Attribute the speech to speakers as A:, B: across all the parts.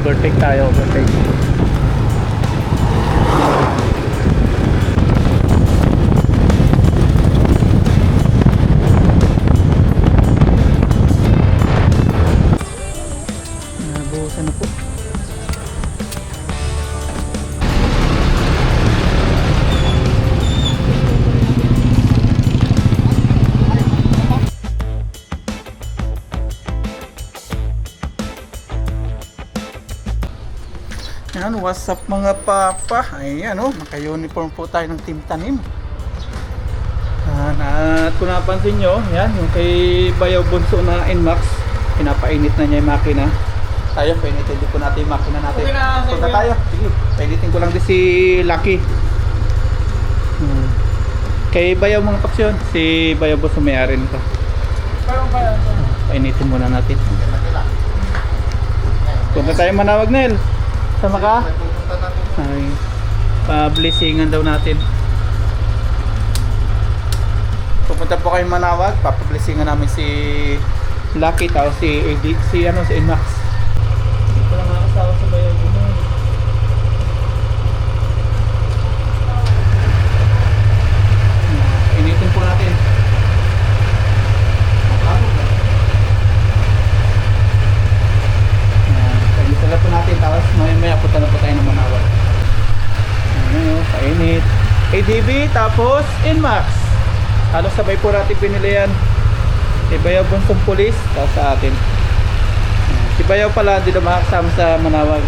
A: Overtake tayo, overtake. Nabuhusan na po. Ayan, what's up mga papa? Ayan o, naka-uniform po tayo ng Team Tanim. At kung napansin nyo, yan, yung kay Bayaw Bunso na NMAX, pinapainit na niya yung makina. Tayo, painitin din po natin yung makina natin. Punta tayo, sige, painitin ko lang din si Lucky. Kay Bayaw mga paksyon, si Bayaw Bunso may-ari nito. Painitin muna natin. Punta tayo Manawag, Nel. Sama ka? Ay, pa-blessingan daw natin. Pupunta po kayo Manawag, pa-blessingan namin si Lucky tao si NMAX. Hindi ko lang nakakasawa sa Bayaw Bunso. Initin po natin. Pagkita po natin, tapos maya punta na po tayo ng Manawag. Ano, kainit. ADB, tapos NMAX. Halos sabay po natin pinili yan. Si Bayaw Bunsong Pulis, tapos sa atin. Si Bayaw pala, hindi na makakasama sa Manawag.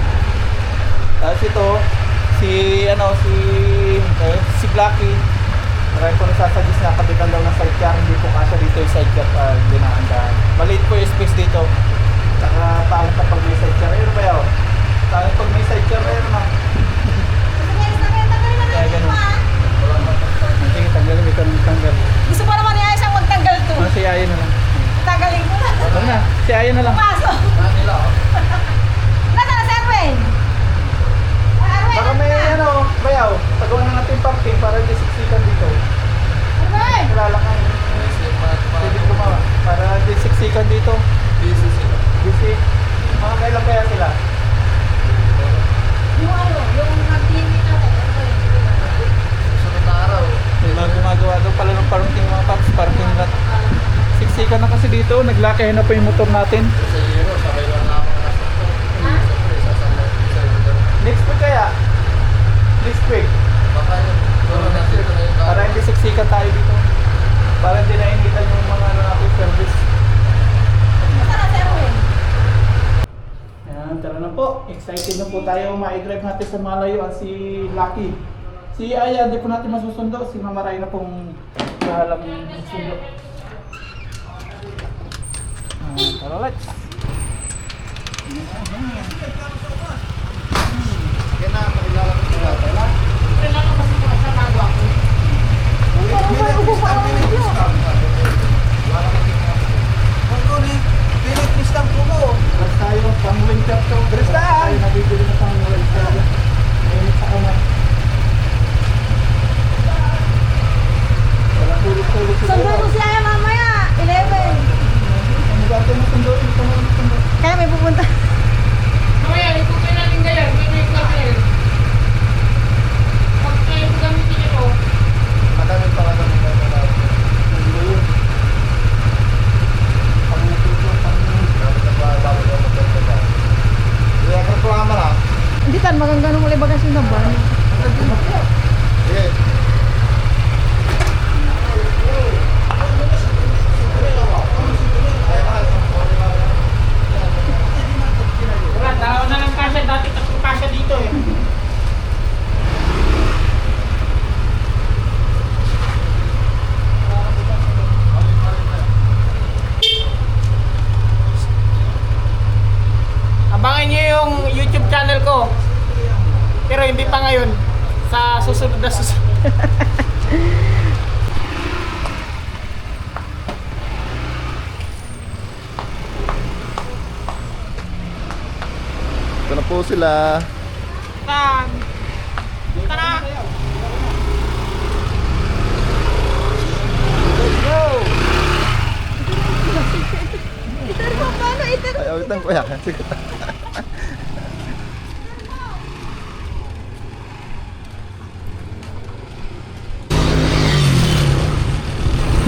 A: Tapos ito, si Blacky. Marami po nasasagis na kabitan daw ng sidecar. Hindi po kasya dito yung sidecar pag dinahandaan. Maliit po yung space dito. Saka pangit na pag may sidecar. Ayun ba yaw? Pangit pag may sidecar. Ayun naman. Kaya ganun. Sige, tanggalin. Ikaw nang tanggal.
B: Gusto pa naman niya siyang magtanggal to.
A: Si Ayan na lang.
B: Tanggalin ko na.
A: Ano na? Si Ayan na lang.
B: Pasok. Nasaan na si Arwen?
A: Baka may bayaw. Tagaw na natin yung parking para hindi siksikan dito.
B: Arwen!
A: Kilala ka. Pwede gumawa. Para hindi siksikan dito. Busy. Mga kailan kaya sila?
B: Yung nag-TV natin.
A: May mga gumagawa daw pala ng parking mga paps. Parking lot. Siksikan na kasi dito. Naglakihan na po yung motor natin. Next week kaya? Next week. Para hindi siksikan tayo dito. Para hindi nainitan yung mga natin service.
B: Nasaan na si Arwen?
A: Ayan, tara na po. Excited na po tayo ma-drive natin sa malayo si Lucky. Si Aya, hindi po natin masusundo. Si Mamaray na pong bahalang susundo. Tara, let's. Tapos tayo pang winter to. Tayo nabibili na pang winter. Mainit sa kamay. Walang tulog-tulog siguro.
B: Sundan mo si Aya mamaya. 11.
A: Ang dati mo sundo.
B: Kaya may pupunta.
C: Mamaya, ikutin natin ganyan. May kape. Pag tayo gamitin ito,
A: Madami pa ka naman na hindi yun. Pag natuto, kaya ka programa na.
B: Hindi tan, magandang muli bagas yung naban.
A: Sige.
C: wala, dalawa na lang kasya. Dati tatlong kasya dito eh. Abangan nyo yung YouTube channel ko. Pero hindi pa ngayon. Sa susunod na susunod.
D: Ito na po sila.
C: Tan. Tara.
B: Itar mo, paano itar?
D: Ay, awitan ko yan. Sige.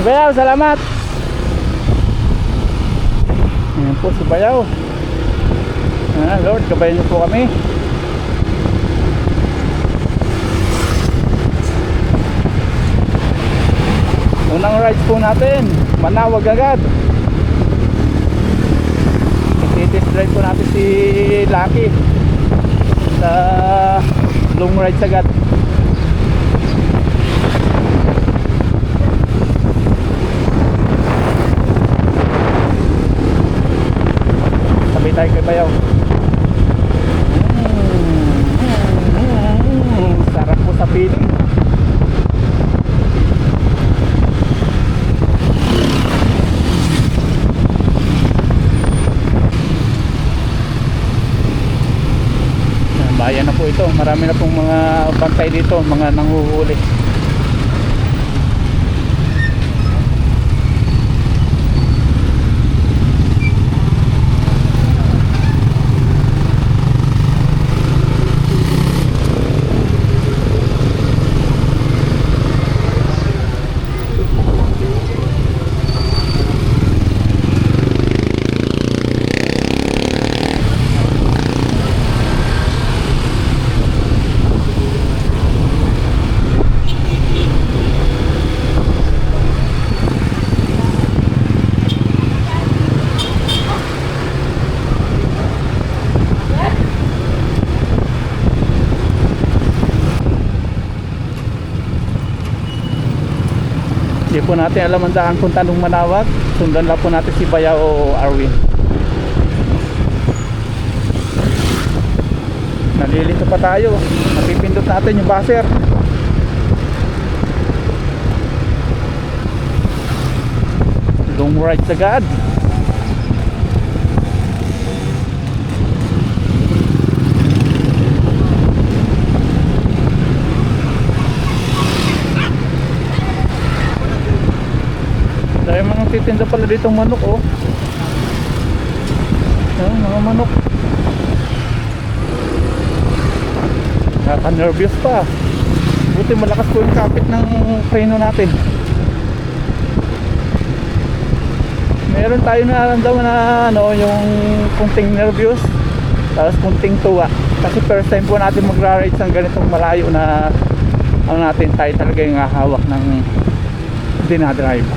A: Bayaw, salamat. Ayan po si Bayaw. Lord, gabayan niyo po kami. Unang rides po natin, manawag agad. I-test drive po natin si Lucky sa long rides agad. Sabay tayo kay Bayaw. Sarap po sa feeling. Bayan na po ito, marami na pong mga bantay dito, mga nanghuhuli. Hindi po natin alam ang daan kung tanong manawag. Sundan lang po natin si Bayaw o Arwin. Nalilito pa tayo. Napipindot natin yung buzzer. Long rides agad. Dahil mga titinda pala ditong manok, oh. Ayan, mga manok. Nakaka-nervous pa. Buti malakas po yung kapit ng preno natin. Meron tayo nararamdaman na ano, yung kunting nervous, tapos kunting tuwa. Kasi first time po natin magra-ride ng ganitong malayo na ano natin, tayo talaga yung hahawak ng dinadrive.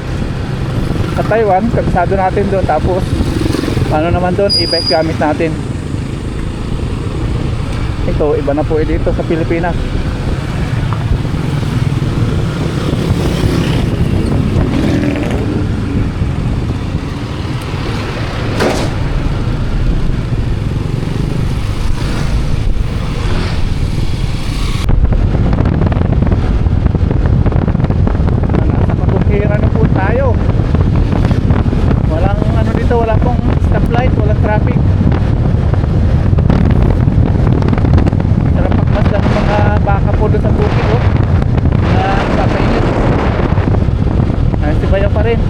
A: Sa Taiwan, kabisado natin doon, tapos ano naman doon, e-bike gamit natin. Ito, iba na po dito sa Pilipinas. Nasa pagkukiran na po tayo. Walang ano dito, wala pong stoplight, walang traffic. Sarap pagmasdan ng mga baka po doon sa bukid, oh, na papainit. Ay, si Bayaw pa rin.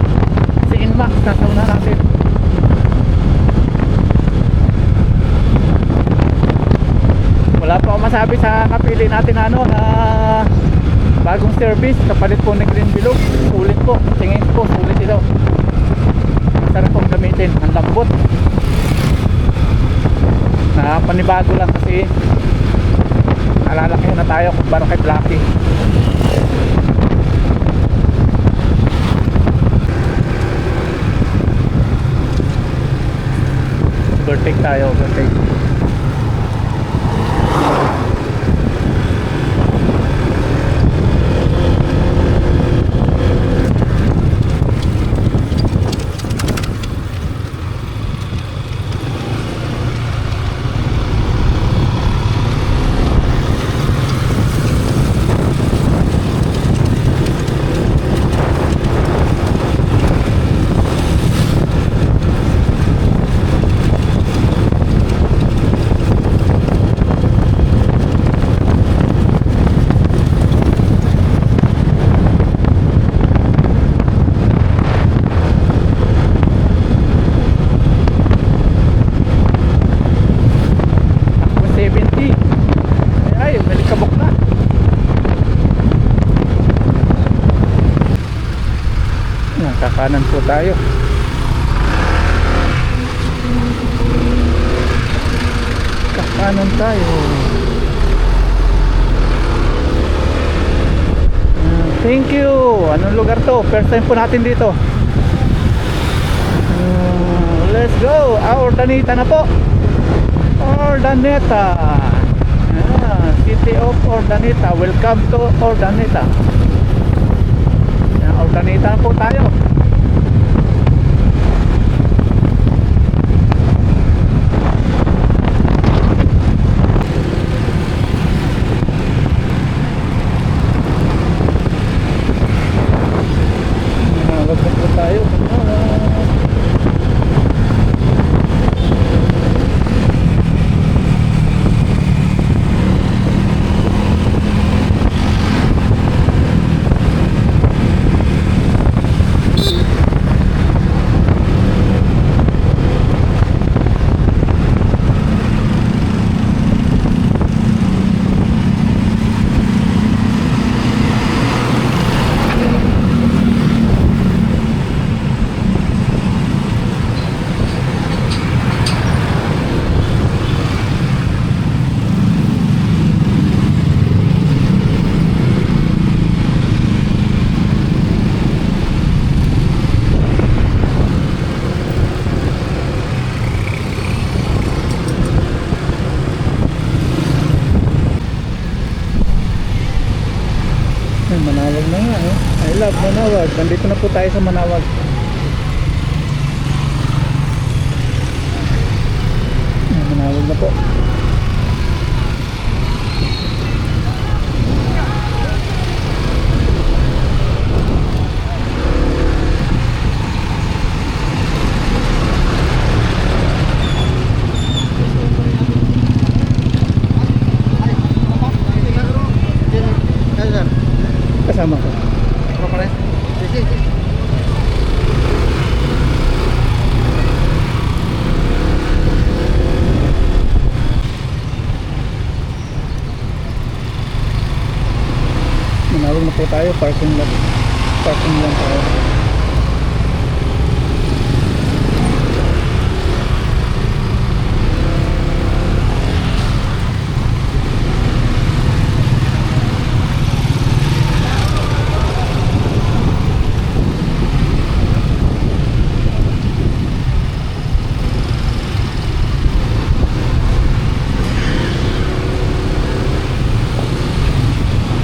A: Si Inmax, nasa una natin. Wala pa ako masabi sa kapili natin ano, na bagong service, kapalit po ng Green Bilog. Sulit po, tingin ko, sulit ito. Sarap pong gamitin, ang lambot. Na panibago lang kasi nalalaki na tayo kumpara kay Blacky. Overtake tayo, overtake. Kanan po tayo. Kanan tayo. Thank you. Anong lugar to? First time po natin dito. Let's go. Urdaneta na po. Urdaneta. City of Urdaneta. Welcome to Urdaneta. Urdaneta na po tayo. Manawag na nga eh. I love Manawag. Nandito na po tayo sa Manawag. Manawag na po. Kasama ko.
C: Ano pa rin?
A: Manawag na po tayo. Parking lot. Parking lang tayo.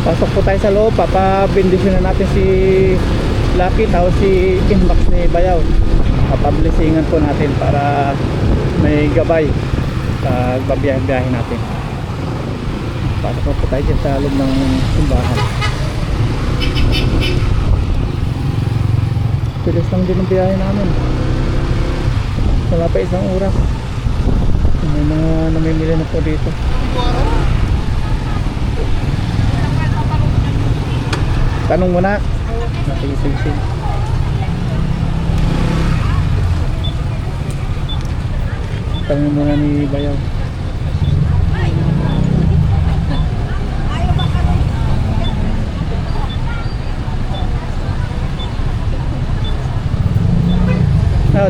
A: Pasok po tayo sa loob, papabindisyon na natin si Lucky tapos si Inmax ni Bayaw. Papablisingan po natin para may gabay pag babiyahe natin. Pasok po tayo dyan sa loob ng simbahan. Pilis lang din ang biyahe namin. Wala pa isang oras. May mga namimili na po dito. Tanong mo na. Sige. Tanong mo na ni Bayaw.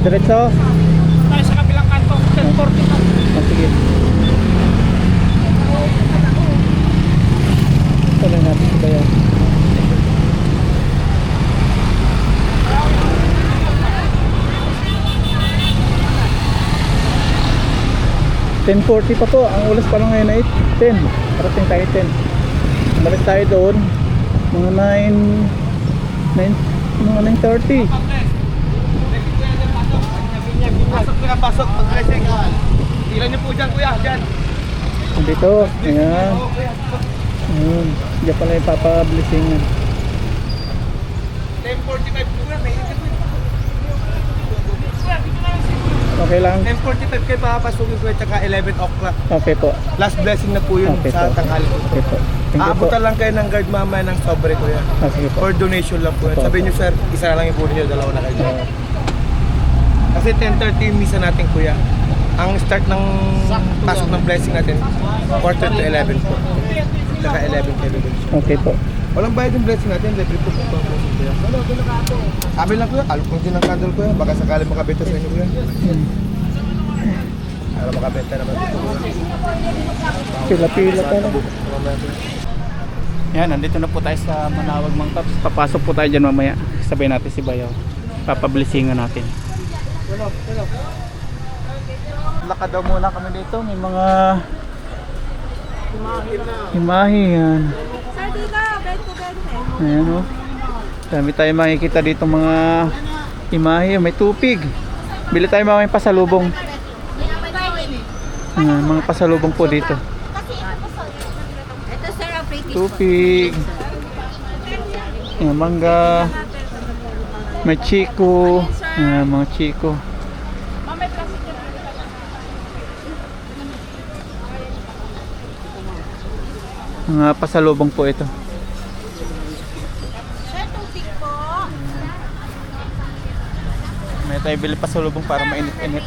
A: Diretso.
C: Tayo sa kabilang kanto. 10:40.
A: Sige. Tanong natin si Bayaw. $10.40 pa po. Ang oras pa lang ngayon ay 10. Parating tayo 10. Umalis tayo doon mga 9:30.
C: Pasok. Mag-dressing. Ilan niyo po dyan, kuya? Dyan.
A: Dito. Ayan. Diyan pala yung papablisingan.
C: 10:45 po yan.
A: Okay lang.
C: 10:45 kayo papasukin ko at saka 11 o'clock.
A: Okay po.
C: Last blessing na po yun
A: Okay
C: sa
A: po.
C: tanghali po.
A: Okay po. Thank you po.
C: Aabutan lang kayo ng guard mamaya ng sobre ko yan.
A: Sige po.
C: For donation lang po yan.
A: Opo.
C: Sabihin nyo sir, isa na lang yung punin nyo, dalawa na kayo. Kasi 10:30 yung misa natin kuya. Ang start ng pasok ng blessing natin, quarter to 11 po. Saka 11 kayo.
A: Okay po.
D: Walang bayad yung blessing natin, libre po po. Sabi lang kuya, alok din ang candle kuya. Baka sakali makabenta sa inyo kuya. Para makabenta naman.
A: Pila-pila pa lang. Yan, nandito na po tayo sa Manawag mga paps. Papasok po tayo dyan mamaya. Sabay natin si Bayaw. Papablisingan natin. Lakad daw muna kami dito. May mga himahi yan.
B: Sir, dito. Bed to bed.
A: Ayan o. Dami tayo makikita dito mga himahi. May tupig. Bili tayo mga pasalubong. Ayan, mga pasalubong po dito.
B: Ito, sir, ang pretty.
A: Tupig. Ayan, mangga. May chiko. Ayan, mga chiko. Mga pasalubong po ito.
B: Sir, tubig po.
A: May tayo bili pasalubong para mainit-init.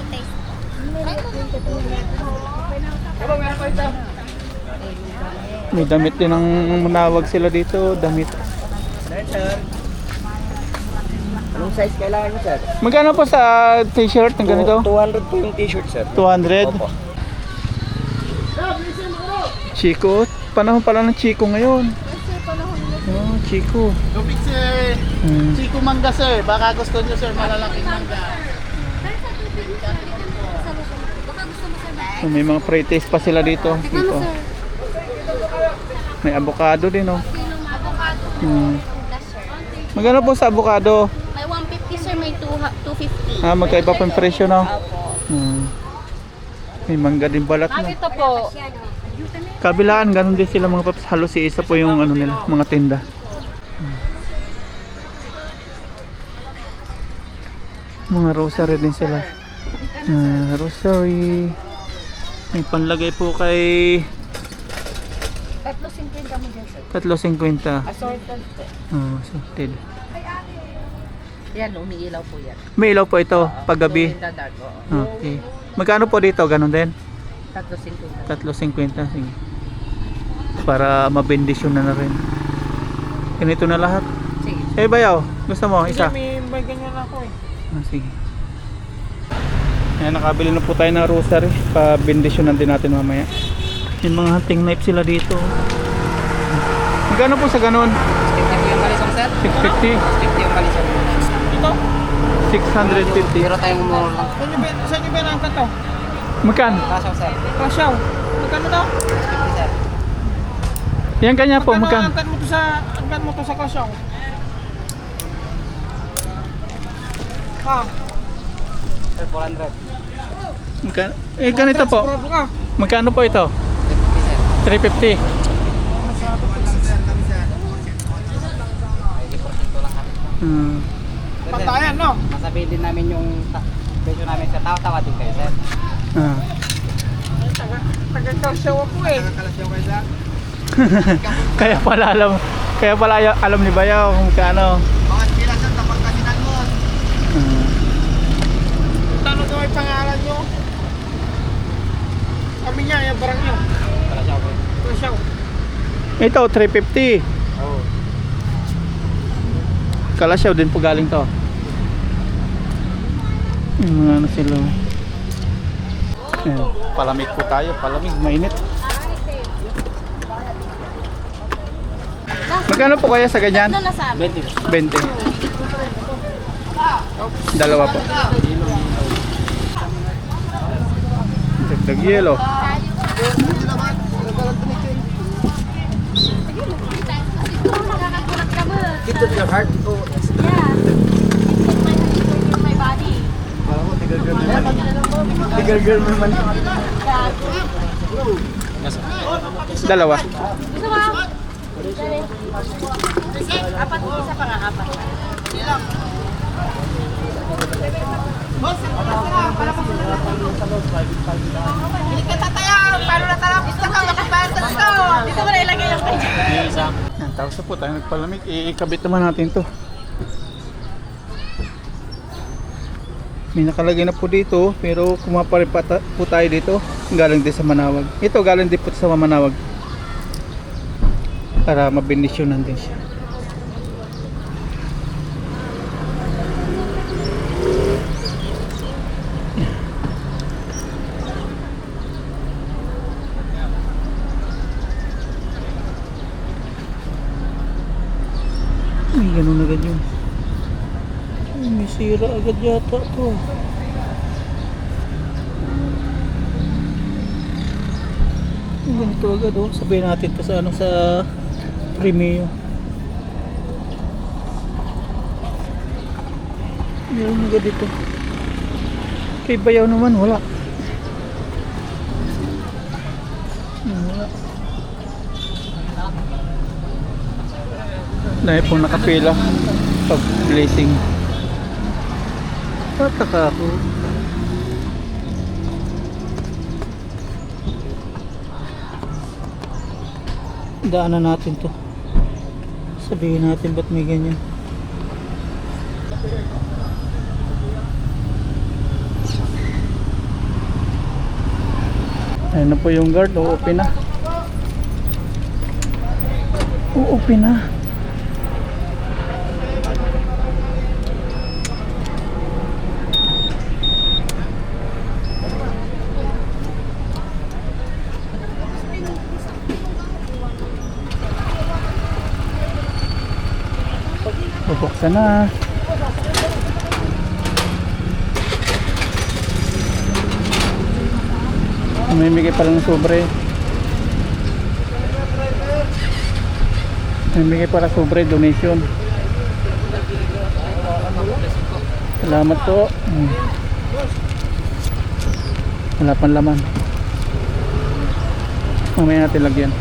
A: May damit din ang Manawag sila dito. Damit.
D: Sir. Anong size kailangan niyo sir?
A: Magkano po sa t-shirt ng ganito?
D: 200 po yung t-shirt sir.
A: 200?
D: Opo.
A: Chico. Panahon pala ng Chico ngayon. Oh, Chico.
C: Tubig sir.
A: Hmm.
C: Chico mangga sir. Baka gusto nyo sir malalaking mangga.
A: So, may mga pre-taste pa sila dito. Dito. May avocado din oh. Hmm. Magkano po sa avocado?
B: May 150, sir. May 250.
A: Ah, magkaiba pa yung presyo no? Hmm. May mangga din balat no?
B: Ito po.
A: Kabilaan, ganun din sila mga paps. Halos si isa po yung ano nila, mga tinda. Mga rosary din sila. Rosary. May panlagay po kay
B: 350 mo dyan, sir.
A: 3.50.
B: Assorted.
A: Sorted.
E: Yan, umiilaw po yan.
A: May ilaw po ito, paggabi.
E: In the dark, oo.
A: Okay. Magkano po dito? Ganun din?
E: 350.
A: 3.50. Sige. Para mabendisyon na rin. Ganito na lahat.
E: Sige.
A: Eh, Bayaw, gusto mo? Isa?
C: May ganyan ako eh.
A: Sige. Ayan, nakabili na po tayo ng rosary. Pabendisyonan din natin mamaya. Yung mga hunting knife sila dito. Magkano po sa ganun?
E: 50 po yung kalisong, sir?
A: 650?
E: 50 yung kalisong.
C: Ito?
A: 650.
E: Pero tayong umuro lang.
C: Saan nyo binangkat to?
A: Magkano?
E: Kasyaw, sir.
C: Kasyaw. Magkano to?
E: 50, sir.
A: Yan kanya po, magkano?
C: Angkat mo to sa kasyaw. Ha?
E: Sir, 400.
A: Magkano? Eh, ganito po.
C: Bravo ka.
A: Magkano po ito?
E: 50, sir.
A: 350.
E: Ay, 10% lang kami.
A: Hmm.
E: Sir,
C: Pantayan, no?
E: masabihin din namin yung presyo namin sa tawa-tawa din kayo, sir.
A: Ah.
C: Taga-kasyaw ako eh.
A: Kaya pala alam ni Bayaw kung kano.
D: Bakit sila sir, tapos kasinan mo?
C: Tanong ko may pangalan nyo. Kami niya, yung barang nyo.
E: Kasyaw po.
C: Kasyaw.
A: Ito 350.
E: Oo.
A: Kalasyaw din po galing to. Yung mga ano sila. Ayan, palamig po tayo, palamig, mainit. Magkano po kaya sa ganyan?
B: Ano na sa amin?
E: 20.
A: 20. Dalawa po. Dagdag yelo.
D: Dito your heart. Oh,
B: My body.
D: parang mo, tigal girl naman. Tigal girl naman.
A: Dalawa.
B: Gusto mo? Apat, isa pa nga, apat. Hindi ka tatayo! Paano na tayo? Gusto ka, makabayad sa gusto! Dito mo na ilagay yung kanya.
A: Yan, tapos na po tayo nagpalamig. Ikabit naman natin to. May nakalagay na po dito, pero kumapare pa po tayo dito. Galing din sa Manawag. Ito galing din po sa Manawag. para mabendisyonan din siya. Ay, ganun agad yun. Ay, may sira agad yata to. Ay, ganito agad oh. Sabihin natin to sa ano, sa Premium. Meron agad dito. Kay Bayaw naman wala. Wala. Dahil pong nakapila pag blessing. Pataka ako. Daanan natin to. Sabihin natin ba't may ganyan. Ayan na po yung guard. Uupi na. Uupi na. Bubuksan na. Mamimigay pa lang ng sobre. Mamimigay para sobre, donation. Salamat po. Wala pang laman. Mamaya natin lagyan.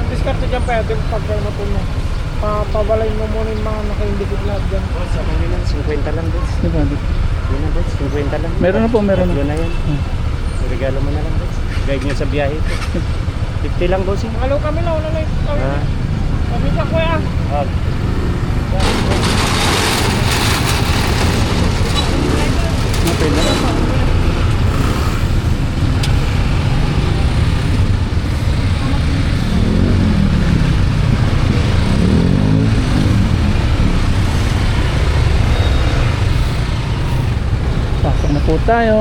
C: Discard dyan pwede pag ano po mo. Pabalay mo muna yung mga naka-indicate lahat dyan.
E: Sa kanila, 50 lang boss.
A: Diba?
E: Yun na boss, 50 lang.
A: Meron na po, meron
E: Tatlo
A: na.
E: na yan. Regalo mo na lang boss. Guide nyo sa biyahe ko. 50 lang boss.
C: Halo kami lang, wala lang.
E: Ha?
C: Sabi ka kuya.
E: Ah.
A: Okay na. Pasok na po tayo.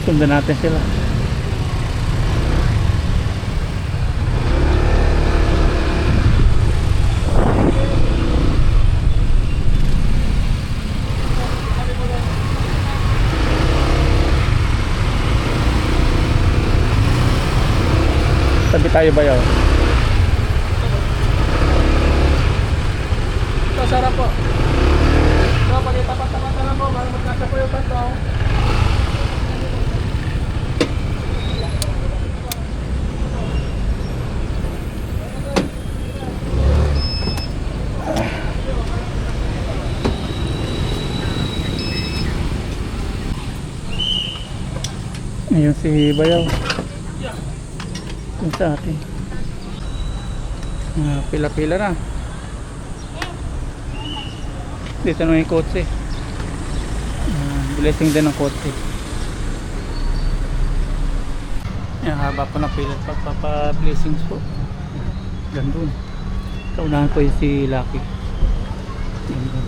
A: Sundan natin sila. Tabi tayo ba yun?
C: Ito, sarap po. So, pag itapat-tapat na lang po, para magkasa po yung kanto.
A: Ayun si Bayaw. Yung sa atin. Pila-pila na. Dito na yung kotse. Blessing din ng kotse. Yan, haba po na pila. Pagpapa-blessings po. Gandun. Kaunahan po yung si Lucky. Gandun.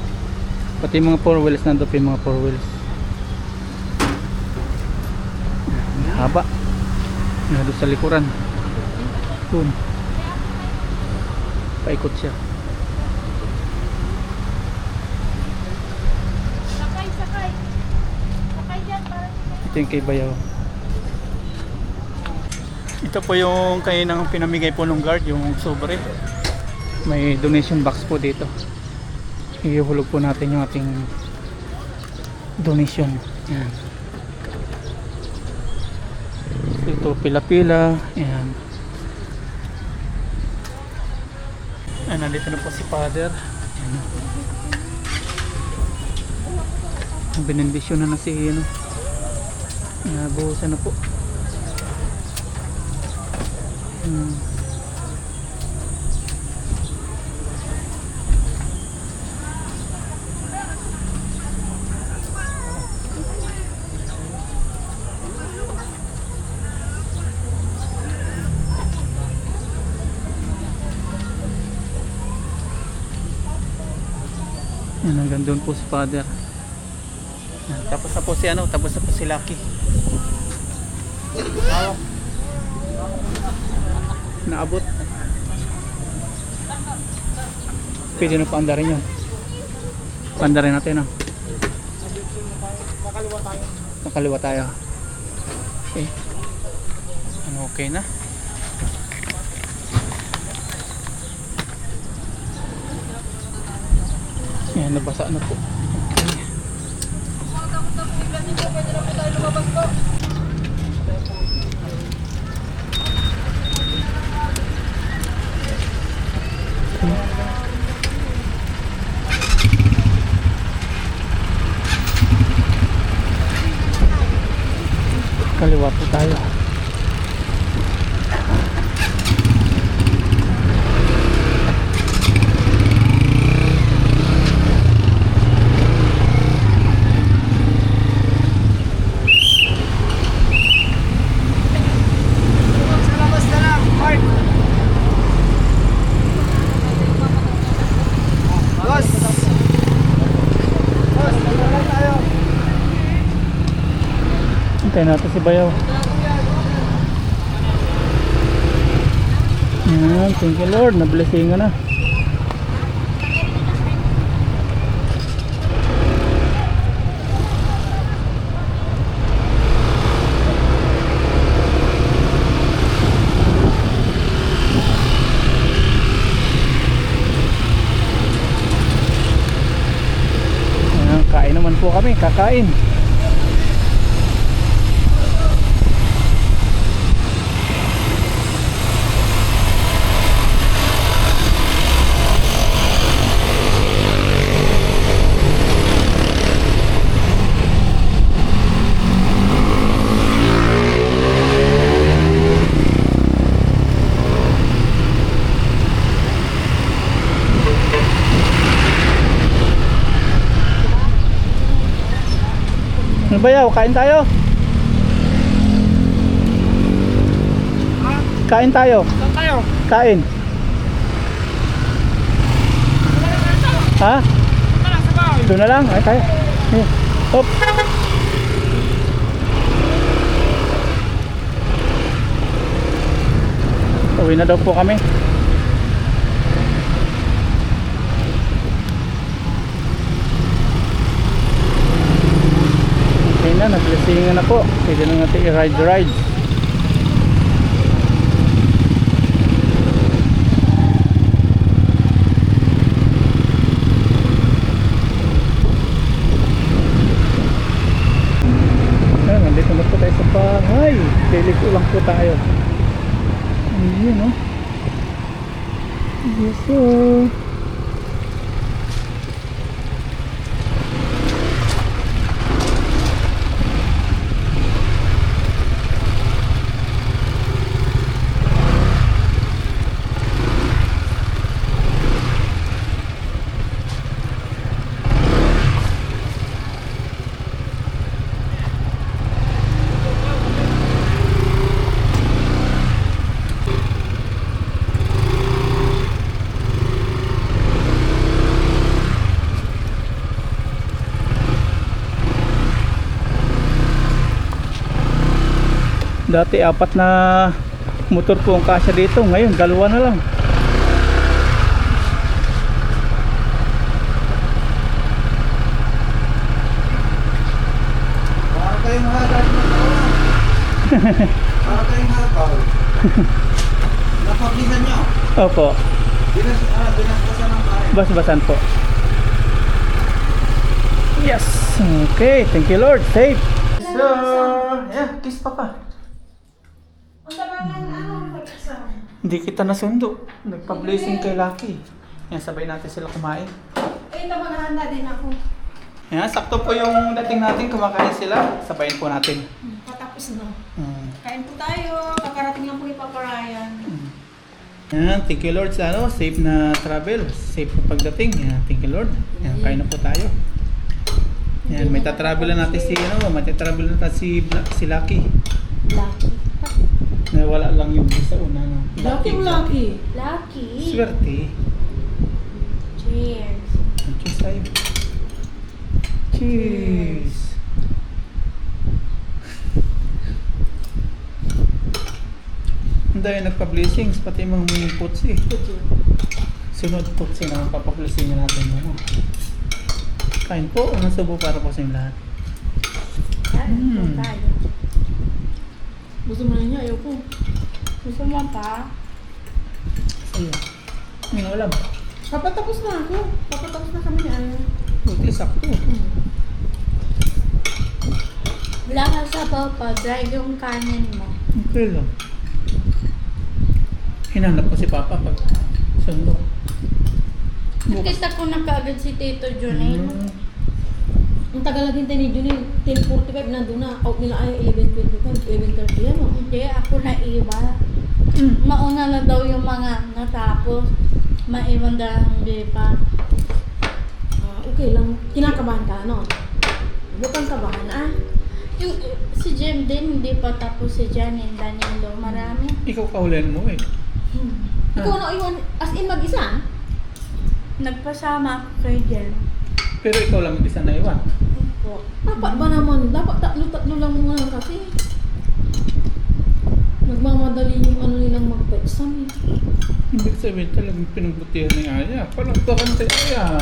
A: Pati yung mga 4 wheels nandun po yung mga 4 wheels. Haba. Doon sa likuran. Doon. Paikot siya.
B: Sakay, sakay. Sakay dyan para
A: Ito yung kay Bayaw. Ito po yung kainang pinamigay po ng guard, yung sobre. May donation box po dito. Ihulog po natin yung ating donation. Yan. Ito pila-pila. Ayan. Ayan, nandito na po si Father. Ayan. Binendisyon na si ano. Nabuhusan na po. Yan, hanggang doon po si Father. Yan, tapos na po si ano, tapos na po si Lucky. Naabot. Pwede na paandarin yun. Paandarin natin, no? Nakaliwa tayo. Okay. Ano, okay na? Yan, nabasa na po. Okay. Kaliwa po tayo. Hintayin natin si Bayaw. Yan, thank you Lord, na-blessingan na. Yan, kain naman po kami, kakain. Ano ba yaw? Kain tayo? Kain tayo?
C: Saan tayo?
A: Kain. Ha?
C: Saan lang sa bahay?
A: Doon na lang? Ay tayo. Hop. Uwi na daw po kami. Okay na, nag-blessingan na po. Pwede na natin i-ride. Ayan, nandito na po tayo sa bahay. Daily ko lang po tayo. Ayun, no? Yes, sir. Dati 4 na motor po ang kasya dito, ngayon 2 na lang.
D: Para kayong hagad na kawan. Para kayong hagaw. Napaglisan nyo.
A: Opo,
D: Binasbasan ng bahay.
A: bas-basan po. Yes, okay, thank you Lord, safe. So, yeah, kiss papa. Hindi kita nasundo. Nagpa-blessing kay Lucky. Yan, sabay natin sila kumain.
B: Eh, ito maghahanda din ako.
A: Yan, sakto po yung dating natin. Kumakain sila. Sabayin po natin.
B: Patapos na.
A: Hmm.
B: Kain po tayo. Kakarating lang po ni Papa Ryan.
A: Yan, thank you Lord sa safe na travel. Safe na pagdating. Yan, thank you Lord. Yan, kain na po tayo. Yan, may tatravel na natin si, may natin si Lucky.
B: Lucky.
A: Nawala lang yung sa una, no?
B: Lucky.
A: Swerte.
B: Cheers.
A: Cheers tayo. Cheers. Ang dahil nagpa-blessings, pati mga mga putsi. Sunod putsi na papablessing natin. Ano? Kain po, unang subo para po sa inyo lahat.
B: Kain po
A: Mm.
B: tayo. Gusto mo na niya? Ayoko. Gusto mo pa?
A: Ayun. May ulam.
B: Papatapos na ako. Papatapos na kami ni Ano.
A: Buti, sakto.
F: Wala ka sa papa, dry yung kanin mo.
A: Okay lang. Hinanap ko si Papa pag sundo.
F: Nakita ko na kaagad si Tito Junay.
B: Ang tagal naghintay ni Juni, 10:45 nandun na. Out nila ay 11:25, 11:30 yan. Oh.
F: Hindi, ako naiba. Mauna na daw yung mga natapos. Maiwan dahil hindi pa.
B: Okay lang. Kinakabahan ka, no? Huwag kang kabahan, ah.
F: Yung si Jem din, hindi pa tapos si Janine, Danilo. Marami.
A: Ikaw kahulan mo eh.
B: Ikaw na iwan, as in mag-isa?
F: Nagpasama ako kay Jem.
A: Pero ikaw lang mag-isa na iwan.
F: Po.
B: Dapat ba naman? Dapat tatlo lang muna kasi. Nagmamadali yung ano nilang mag-exam eh.
A: Ibig sabihin talagang pinagbutihan ni Aya. Palakpakan si Aya.